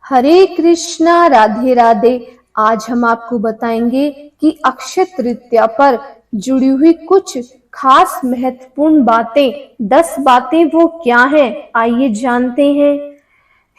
हरे कृष्णा, राधे राधे। आज हम आपको बताएंगे कि अक्षय तृतीया पर जुड़ी हुई कुछ खास महत्वपूर्ण बातें। 10 बातें वो क्या हैं, आइए जानते हैं।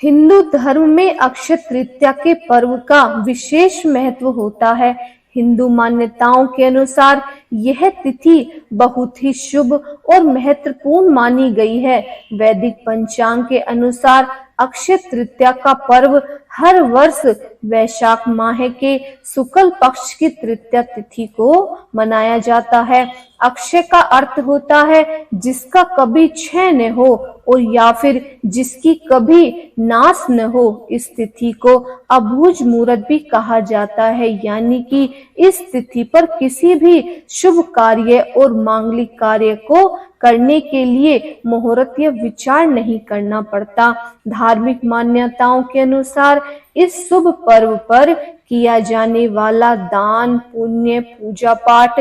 हिंदू धर्म में अक्षय तृतीया के पर्व का विशेष महत्व होता है। हिंदू मान्यताओं के अनुसार यह तिथि बहुत ही शुभ और महत्वपूर्ण मानी गई है। वैदिक पंचांग के अनुसार अक्षय तृतीया का पर्व हर वर्ष वैशाख माह के शुक्ल पक्ष की तृतीया तिथि को मनाया जाता है। अक्षय का अर्थ होता है जिसका कभी क्षय न हो और या फिर जिसकी कभी नाश न हो। इस तिथि को अबूझ मुहूर्त भी कहा जाता है, यानी कि इस तिथि पर किसी भी शुभ कार्य और मांगलिक कार्य को करने के लिए मुहूर्त या विचार नहीं करना पड़ता। धार्मिक मान्यताओं के अनुसार इस शुभ पर्व पर किया जाने वाला दान, पुण्य, पूजा पाठ,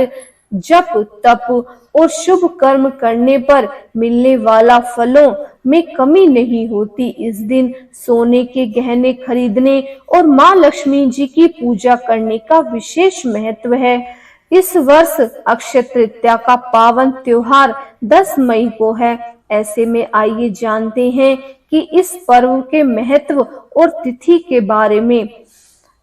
जप तप और शुभ कर्म करने पर मिलने वाला फलों में कमी नहीं होती। इस दिन सोने के गहने खरीदने और मां लक्ष्मी जी की पूजा करने का विशेष महत्व है। इस वर्ष अक्षय तृतीया का पावन त्योहार 10 मई को है। ऐसे में आइए जानते हैं कि इस पर्व के महत्व और तिथि के बारे में।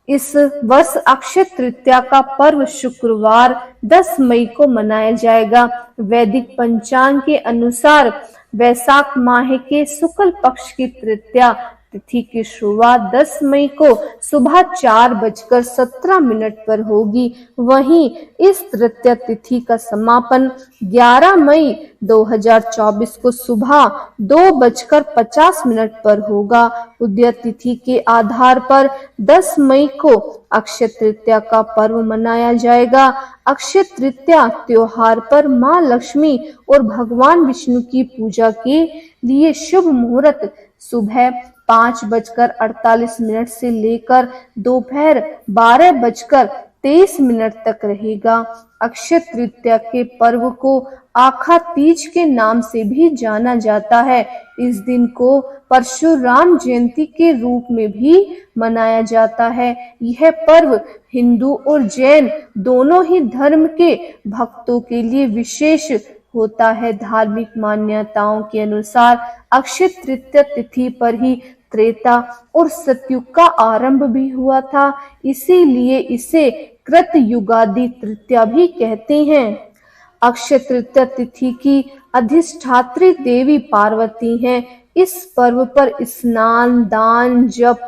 इस वर्ष अक्षय तृतीया का पर्व शुक्रवार 10 मई को मनाया जाएगा। वैदिक पंचांग के अनुसार वैशाख माह के शुक्ल पक्ष की तृतीया तिथि की शुरुआत 10 मई को सुबह 4:17 पर होगी। वहीं इस तृतीया तिथि का समापन 11 मई 2024 को सुबह 2:50 पर होगा। उदय तिथि के आधार पर 10 मई को अक्षय तृतीया का पर्व मनाया जाएगा। अक्षय तृतीया त्योहार पर मां लक्ष्मी और भगवान विष्णु की पूजा के लिए शुभ मुहूर्त सुबह 5:48 से लेकर दोपहर 12:23 तक रहेगा। अक्षय तृतीया के पर्व को आखा तीज के नाम से भी जाना जाता है। इस दिन को परशुराम जयंती के रूप में भी मनाया जाता है। यह पर्व हिंदू और जैन दोनों ही धर्म के भक्तों के लिए विशेष होता है। धार्मिक मान्यताओं के अनुसार अक्षय तृतीया तिथि पर ही त्रेता और सतयुग का आरंभ भी हुआ था, इसीलिए इसे कृतयुगादि तृतीया भी कहते हैं। अक्षय तृतीया तिथि की अधिष्ठात्री देवी पार्वती हैं। इस पर्व पर स्नान, दान, जप,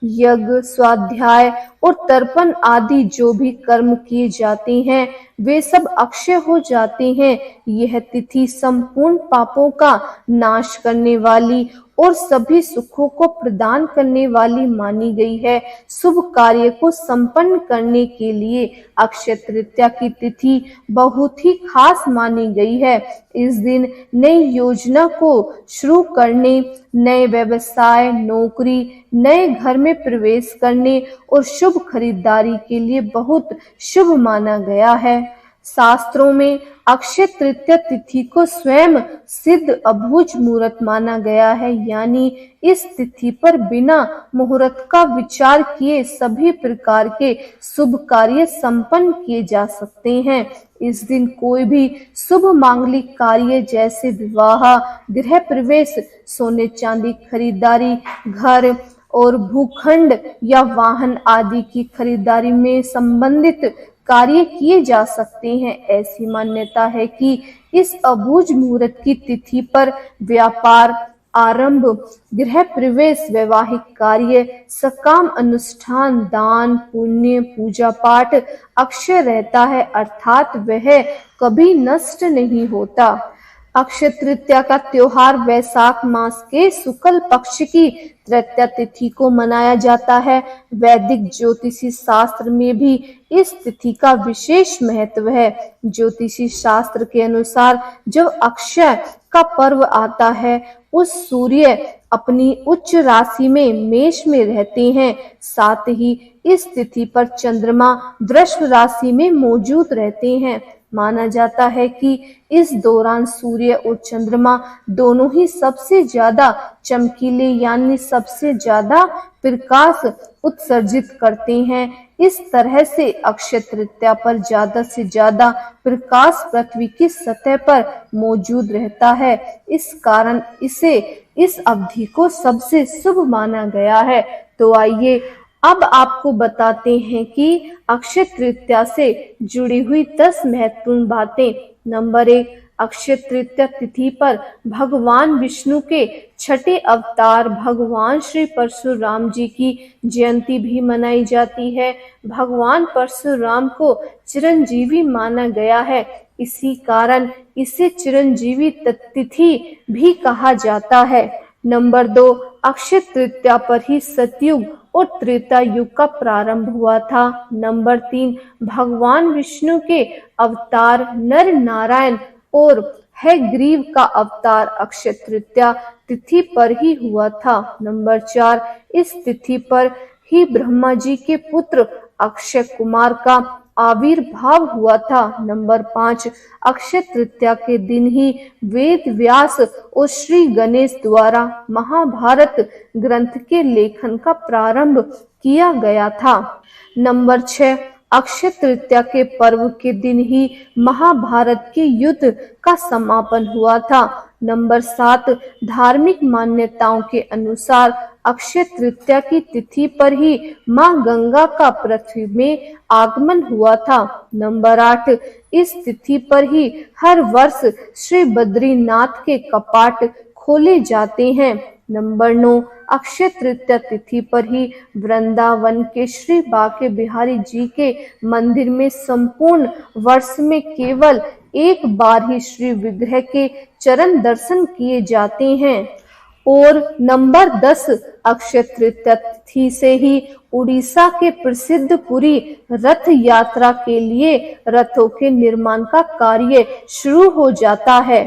यज्ञ, स्वाध्याय और तर्पण आदि जो भी कर्म किए जाते हैं वे सब अक्षय हो जाते हैं। यह तिथि संपूर्ण पापों का नाश करने वाली और सभी सुखों को प्रदान करने वाली मानी गई है। शुभ कार्य को संपन्न करने के लिए अक्षय तृतीया की तिथि बहुत ही खास मानी गई है। इस दिन नई योजना को शुरू करने, नए व्यवसाय, नौकरी, नए घर में प्रवेश करने और शुभ खरीदारी के लिए बहुत शुभ माना गया है। शास्त्रों में अक्षय तृतीया तिथि को स्वयं सिद्ध अबूझ मुहूर्त माना गया है, यानी इस तिथि पर बिना मुहूर्त का विचार किए सभी प्रकार के शुभ कार्य संपन्न किए जा सकते हैं। इस दिन कोई भी शुभ मांगलिक कार्य जैसे विवाह, गृह प्रवेश, सोने चांदी खरीदारी, घर और भूखंड या वाहन आदि की खरीदारी में संबंधित कार्य किए जा सकते हैं। ऐसी मान्यता है कि इस अबूझ मुहूर्त की तिथि पर व्यापार आरंभ, गृह प्रवेश, वैवाहिक कार्य, सकाम अनुष्ठान, दान, पुण्य, पूजा पाठ अक्षय रहता है, अर्थात वह कभी नष्ट नहीं होता। अक्षय तृतीया का त्योहार वैशाख मास के शुक्ल पक्ष की तृतीया तिथि को मनाया जाता है। वैदिक ज्योतिषी शास्त्र में भी इस तिथि का विशेष महत्व है। ज्योतिषी शास्त्र के अनुसार जब अक्षय का पर्व आता है उस सूर्य अपनी उच्च राशि में मेष में रहते हैं, साथ ही इस तिथि पर चंद्रमा वृषभ राशि में मौजूद रहते हैं। माना जाता है कि इस दौरान सूर्य और चंद्रमा दोनों ही सबसे ज्यादा चमकीले यानी सबसे ज्यादा प्रकाश उत्सर्जित करते हैं। इस तरह से अक्षय तृतीया पर ज्यादा से ज्यादा प्रकाश पृथ्वी की सतह पर मौजूद रहता है। इस कारण इसे इस अवधि को सबसे शुभ माना गया है। तो आइए अब आपको बताते हैं कि अक्षय तृतीया से जुड़ी हुई 10 महत्वपूर्ण बातें। नंबर 1, अक्षय तृतीया तिथि पर भगवान विष्णु के छठे अवतार भगवान श्री परशुराम जी की जयंती भी मनाई जाती है। भगवान परशुराम को चिरंजीवी माना गया है, इसी कारण इसे चिरंजीवी तिथि भी कहा जाता है। नंबर 2, अक्षय तृतीया पर ही सतयुग और त्रेता युग का प्रारंभ हुआ था। नंबर 3, भगवान विष्णु के अवतार नर नारायण और हयग्रीव का अवतार अक्षय तृतीया तिथि पर ही हुआ था। नंबर 4, इस तिथि पर ही ब्रह्मा जी के पुत्र अक्षय कुमार का आविर्भाव हुआ था। नंबर 5, अक्षय तृतीया के दिन ही वेद व्यास और श्री गणेश द्वारा महाभारत ग्रंथ के लेखन का प्रारंभ किया गया था। नंबर 6, अक्षय तृतीया के पर्व के दिन ही महाभारत के युद्ध का समापन हुआ था। नंबर 7, धार्मिक मान्यताओं के अनुसार अक्षय तृतीया की तिथि पर ही मां गंगा का पृथ्वी में आगमन हुआ था। नंबर 8, इस तिथि पर ही हर वर्ष श्री बद्रीनाथ के कपाट खोले जाते हैं। नंबर 9, अक्षय तृतीया तिथि पर ही वृंदावन के श्री बांके बिहारी जी के मंदिर में संपूर्ण वर्ष में केवल एक बार ही श्री विग्रह के चरण दर्शन किए जाते हैं। और नंबर 10, अक्षय तृतीया तिथि से ही उड़ीसा के प्रसिद्ध पुरी रथ यात्रा के लिए रथों के निर्माण का कार्य शुरू हो जाता है।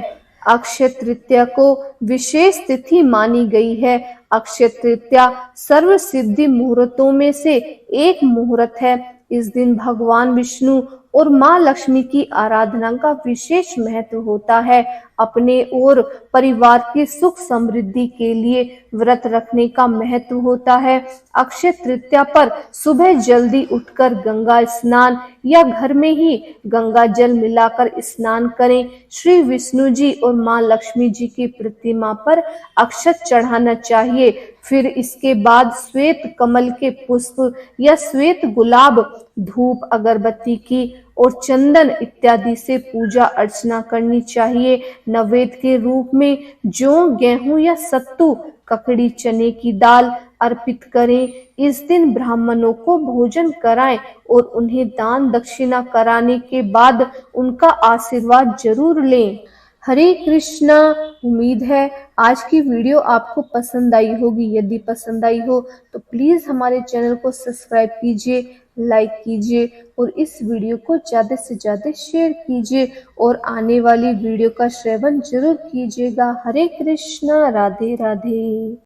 अक्षय तृतीया को विशेष तिथि मानी गई है। अक्षय तृतीया सर्व सिद्धि मुहूर्तों में से एक मुहूर्त है। इस दिन भगवान विष्णु और मां लक्ष्मी की आराधना का विशेष महत्व होता है। अपने और परिवार की सुख समृद्धि के लिए व्रत रखने का महत्व होता है। अक्षय तृतीया पर सुबह जल्दी उठकर गंगा स्नान या घर में ही गंगा जल मिलाकर स्नान करें। श्री विष्णु जी और मां लक्ष्मी जी की प्रतिमा पर अक्षत चढ़ाना चाहिए। फिर इसके बाद श्वेत कमल के पुष्प या श्वेत गुलाब, धूप, अगरबत्ती की और चंदन इत्यादि से पूजा अर्चना करनी चाहिए। नैवेद्य के रूप में जौ, गेहूं या सत्तू, ककड़ी, चने की दाल अर्पित करें। इस दिन ब्राह्मणों को भोजन कराएं और उन्हें दान दक्षिणा कराने के बाद उनका आशीर्वाद जरूर लें। हरे कृष्णा। उम्मीद है आज की वीडियो आपको पसंद आई होगी। यदि पसंद आई हो तो प्लीज हमारे चैनल को सब्सक्राइब कीजिए, लाइक कीजिए और इस वीडियो को ज्यादा से ज्यादा शेयर कीजिए और आने वाली वीडियो का श्रवण जरूर कीजिएगा। हरे कृष्णा। राधे राधे।